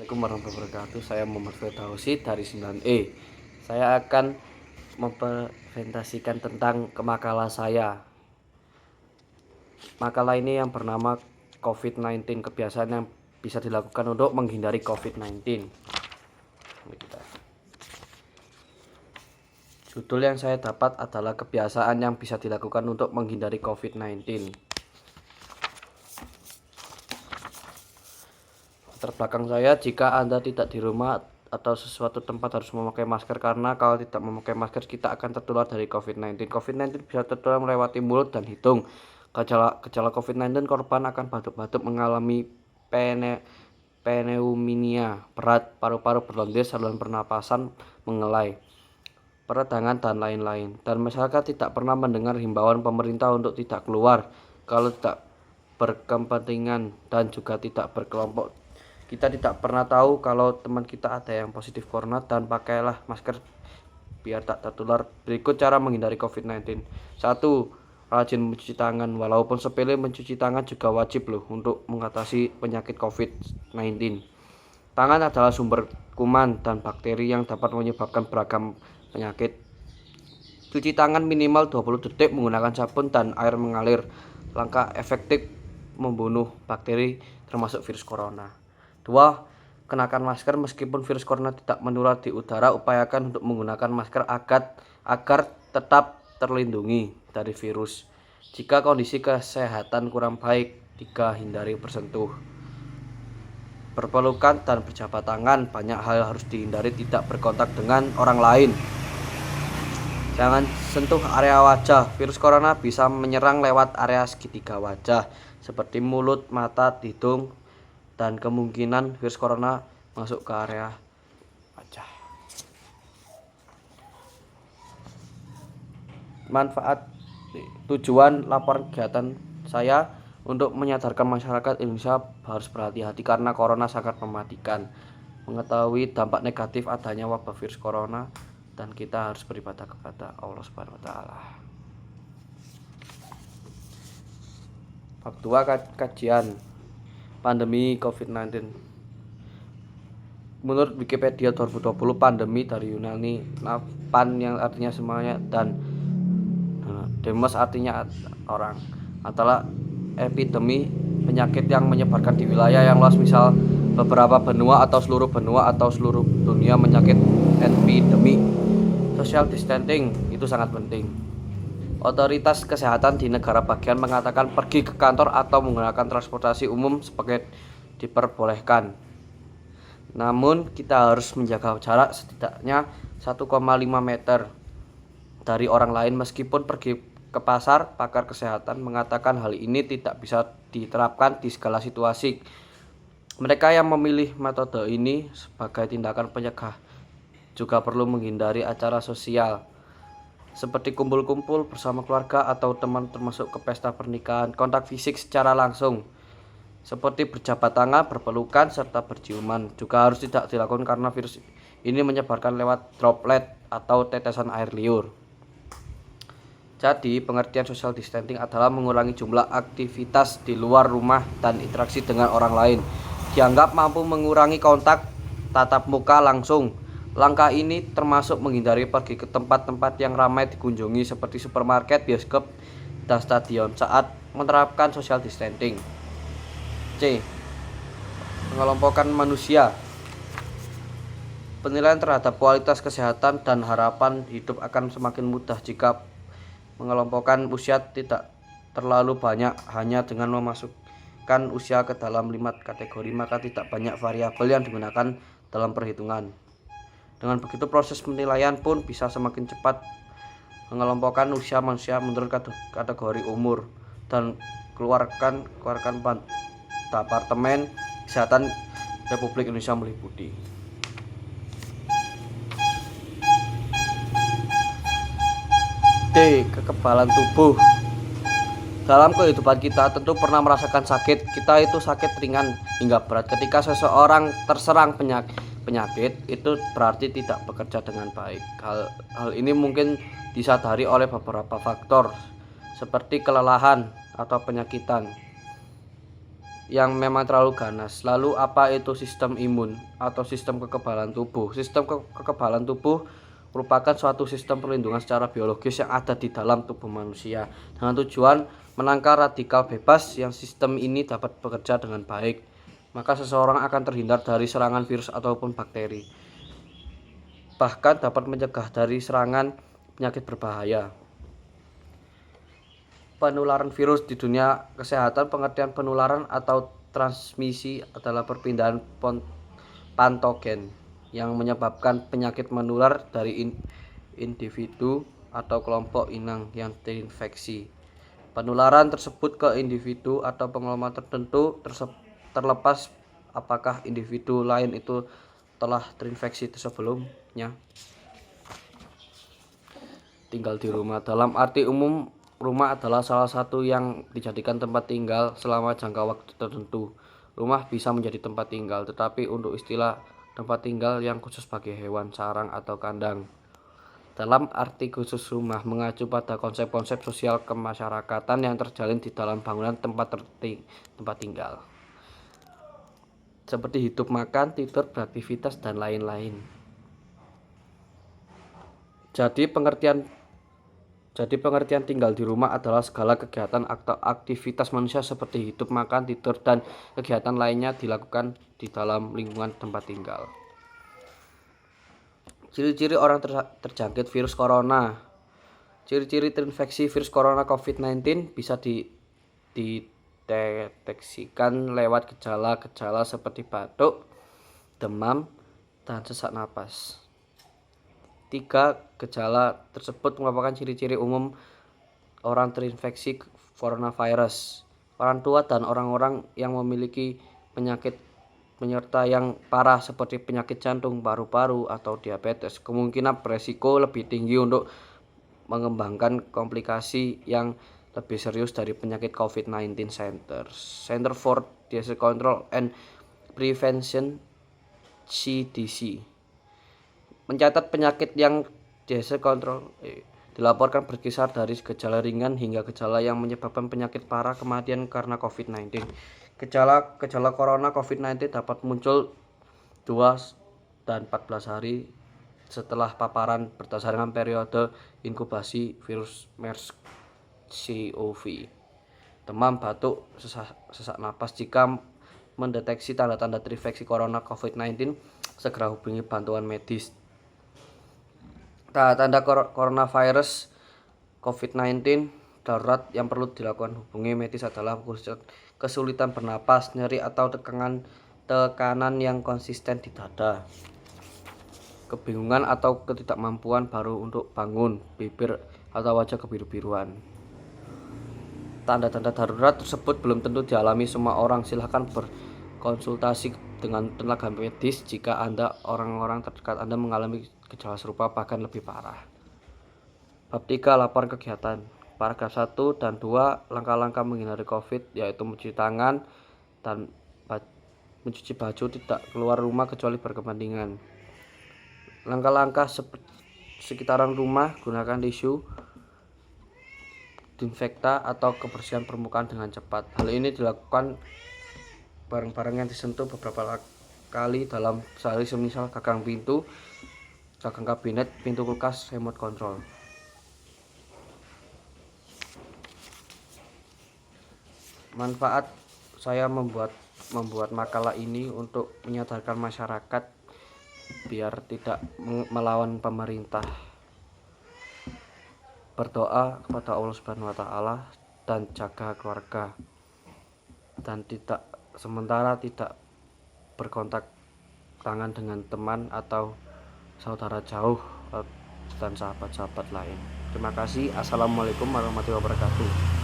Assalamualaikum warahmatullahi wabarakatuh. Saya Muhammad Firdausi dari 9E. Saya akan mempresentasikan tentang makalah saya. Makalah ini yang bernama COVID-19, kebiasaan yang bisa dilakukan untuk menghindari COVID-19. Judul yang saya dapat adalah kebiasaan yang bisa dilakukan untuk menghindari COVID-19. Terbelakang saya, jika Anda tidak di rumah atau sesuatu tempat harus memakai masker, karena kalau tidak memakai masker kita akan tertular dari COVID-19. COVID-19 bisa tertular melewati mulut dan hidung. Gejala COVID-19, korban akan batuk-batuk, mengalami pneumonia berat, paru-paru berlendir, saluran pernapasan mengelai, peradangan, dan lain-lain. Dan masyarakat tidak pernah mendengar himbauan pemerintah untuk tidak keluar kalau tidak berkepentingan dan juga tidak berkelompok. Kita tidak pernah tahu kalau teman kita ada yang positif corona, dan pakailah masker biar tak tertular. Berikut cara menghindari COVID-19. 1. Rajin mencuci tangan. Walaupun sepele, mencuci tangan juga wajib loh untuk mengatasi penyakit COVID-19. Tangan adalah sumber kuman dan bakteri yang dapat menyebabkan beragam penyakit. Cuci tangan minimal 20 detik menggunakan sabun dan air mengalir. Langkah efektif membunuh bakteri termasuk virus corona. 2. Kenakan masker meskipun virus corona tidak menular di udara. Upayakan untuk menggunakan masker agar tetap terlindungi dari virus. Jika kondisi kesehatan kurang baik, 3. Hindari bersentuh, berpelukan, dan berjabat tangan. Banyak hal harus dihindari. Tidak berkontak dengan orang lain. Jangan sentuh area wajah. Virus corona bisa menyerang lewat area segitiga wajah seperti mulut, mata, hidung, dan kemungkinan virus corona masuk ke area wajah. Manfaat. Tujuan laporan kegiatan saya untuk menyadarkan masyarakat Indonesia harus berhati-hati karena corona sangat mematikan. Mengetahui dampak negatif adanya wabah virus corona, dan kita harus beribadah kepada Allah Subhanahu wa taala. Bab 2, kajian pandemi COVID-19. Menurut Wikipedia 2020, pandemi dari Yunani, pan yang artinya semuanya, dan demos artinya orang, adalah epidemi, penyakit yang menyebarkan di wilayah yang luas, misal beberapa benua atau seluruh benua atau seluruh dunia. Penyakit epidemi. Social distancing itu sangat penting. Otoritas kesehatan di negara bagian mengatakan pergi ke kantor atau menggunakan transportasi umum sebagai diperbolehkan. Namun kita harus menjaga jarak setidaknya 1,5 meter dari orang lain meskipun pergi ke pasar. Pakar kesehatan mengatakan hal ini tidak bisa diterapkan di segala situasi. Mereka yang memilih metode ini sebagai tindakan penyegah juga perlu menghindari acara sosial seperti kumpul-kumpul bersama keluarga atau teman, termasuk ke pesta pernikahan. Kontak fisik secara langsung seperti berjabat tangan, berpelukan, serta berciuman juga harus tidak dilakukan karena virus ini menyebarkan lewat droplet atau tetesan air liur. Jadi pengertian social distancing adalah mengurangi jumlah aktivitas di luar rumah dan interaksi dengan orang lain. Dianggap mampu mengurangi kontak tatap muka langsung. Langkah ini termasuk menghindari pergi ke tempat-tempat yang ramai dikunjungi seperti supermarket, bioskop, dan stadion saat menerapkan social distancing. C. Pengelompokan manusia. Penilaian terhadap kualitas kesehatan dan harapan hidup akan semakin mudah jika mengelompokkan usia tidak terlalu banyak. Hanya dengan memasukkan usia ke dalam 5 kategori, maka tidak banyak variabel yang digunakan dalam perhitungan. Dengan begitu proses penilaian pun bisa semakin cepat. Mengelompokkan usia manusia menurut kategori umur dan keluarkan Departemen Kesehatan Republik Indonesia meliputi. D. Kekebalan tubuh. Dalam kehidupan kita tentu pernah merasakan sakit. Kita itu sakit ringan hingga berat. Ketika seseorang terserang penyakit, itu berarti tidak bekerja dengan baik. Hal ini mungkin disadari oleh beberapa faktor seperti kelelahan atau penyakitan. yang memang terlalu ganas. Lalu apa itu sistem imun atau sistem kekebalan tubuh? Sistem kekebalan tubuh merupakan suatu sistem perlindungan secara biologis yang ada di dalam tubuh manusia dengan tujuan menangkal radikal bebas. Yang sistem ini dapat bekerja dengan baik, maka seseorang akan terhindar dari serangan virus ataupun bakteri. Bahkan dapat mencegah dari serangan penyakit berbahaya. Penularan virus di dunia kesehatan, pengertian penularan atau transmisi adalah perpindahan patogen yang menyebabkan penyakit menular dari individu atau kelompok inang yang terinfeksi. Penularan tersebut ke individu atau pengelola tertentu terlepas apakah individu lain itu telah terinfeksi sebelumnya. Tinggal di rumah. Dalam arti umum, rumah adalah salah satu yang dijadikan tempat tinggal selama jangka waktu tertentu. Rumah bisa menjadi tempat tinggal, tetapi untuk istilah tempat tinggal yang khusus bagi hewan, sarang atau kandang. Dalam arti khusus, rumah mengacu pada konsep-konsep sosial kemasyarakatan yang terjalin di dalam bangunan tempat tinggal, seperti hidup, makan, tidur, beraktivitas, dan lain-lain. Jadi pengertian tinggal di rumah adalah segala kegiatan atau aktivitas manusia seperti hidup, makan, tidur, dan kegiatan lainnya dilakukan di dalam lingkungan tempat tinggal. Ciri-ciri orang terjangkit virus corona. Ciri-ciri terinfeksi virus corona COVID-19 bisa dideteksikan lewat gejala-gejala seperti batuk, demam, dan sesak napas. 3 gejala tersebut merupakan ciri-ciri umum orang terinfeksi coronavirus. Orang tua dan orang-orang yang memiliki penyakit penyerta yang parah seperti penyakit jantung, paru-paru, atau diabetes kemungkinan beresiko lebih tinggi untuk mengembangkan komplikasi yang lebih serius dari penyakit COVID-19. Center for Disease Control and Prevention (CDC) mencatat penyakit yang disease control dilaporkan berkisar dari gejala ringan hingga gejala yang menyebabkan penyakit parah kematian karena COVID-19. Gejala corona COVID-19 dapat muncul 2 dan 14 hari setelah paparan berdasarkan periode inkubasi virus MERS-CoV. Demam, batuk, sesak napas. Jika mendeteksi tanda-tanda terinfeksi corona COVID-19, segera hubungi bantuan medis. Tanda coronavirus COVID-19 darurat yang perlu dilakukan hubungi medis adalah kesulitan bernapas, nyeri atau tekanan yang konsisten di dada, kebingungan atau ketidakmampuan baru untuk bangun, bibir atau wajah kebiru-biruan. Tanda-tanda darurat tersebut belum tentu dialami semua orang. Silakan berkonsultasi dengan tenaga medis jika orang-orang terdekat Anda mengalami gejala serupa bahkan lebih parah. Bab 3. Laporan kegiatan. Paragraf 1 dan 2. Langkah-langkah menghindari COVID, yaitu mencuci tangan dan mencuci baju, tidak keluar rumah kecuali berkepentingan. Langkah-langkah sekitaran rumah, gunakan tisu, disinfektan atau kebersihan permukaan dengan cepat. Hal ini dilakukan barang-barang yang disentuh beberapa kali dalam sehari, semisal gagang pintu, gagang kabinet, pintu kulkas, remote control. Manfaat saya membuat makalah ini untuk menyadarkan masyarakat biar tidak melawan pemerintah. Berdoa kepada Allah Subhanahu wa taala dan jaga keluarga, dan sementara tidak berkontak tangan dengan teman atau saudara jauh dan sahabat-sahabat lain. Terima kasih. Assalamualaikum warahmatullahi wabarakatuh.